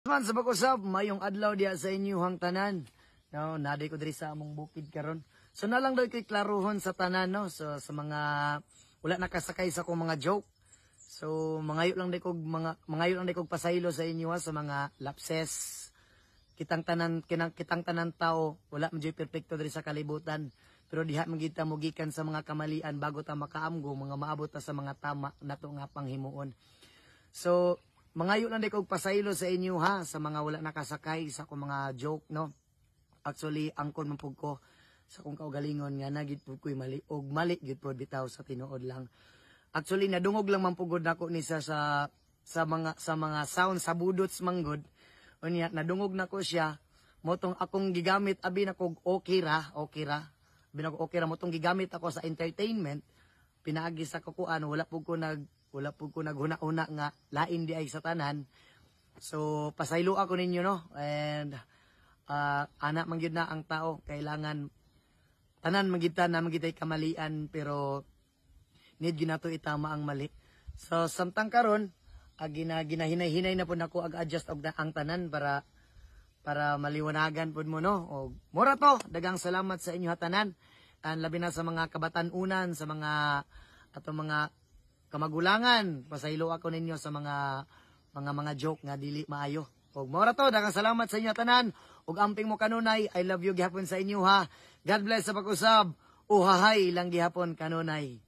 Man sa pag-usab, mayong adlaw diya sa inyong tanan. No, naday ko diri sa among bukid karon. So na lang daw ko'y klaruhon sa tanan no. So sa mga wala nakasakay sa kong mga joke. So mangayo lang day kog pasaylo sa inyo sa mga lapses. Kitang tanan tao, wala man jud perpekto diri sa kalibutan. Pero diha man kita mugikan sa mga kamalian bago ta makaamgo mga maabot ta sa mga tama nato nga panghimuon. So mangayo lang day kog pasaylo sa inyo ha sa mga wala nakasakay sa akong mga joke no. Actually angkon man pud ko sa akong kaugalingon nga nagid pud ko'y mali og mali gid pud bitaw sa tinuod lang. Actually nadungog lang man pugod nako ni sa mga sound sa budots manggod. Unya nadungog nako siya motong akong gigamit abi nako okay ra. Abi nako okay ra motong gigamit ako sa entertainment pinaagi sa kukuan wala pud ko naghuna-una nga lain di ay sa tanan. So pasaylo ako ninyo no and anak man gyud na ang tao kailangan tanan magita na magitay kamalian pero need gyud nato itama ang mali. So samtang karon ginahinay-hinay na pud nako ag-adjust og ang tanan para maliwanagan pud mo no. Og mura to dagang salamat sa inyo tanan and labi na sa mga kabatan-unan sa mga kamagulangan pasaylo ako ninyo sa mga joke nga dili maayo. Og mura to dagang salamat sa inyo tanan og amping mo kanunay I love you gihapon sa inyo ha. God bless sa pag-usab. Uhahay lang gihapon kanunay.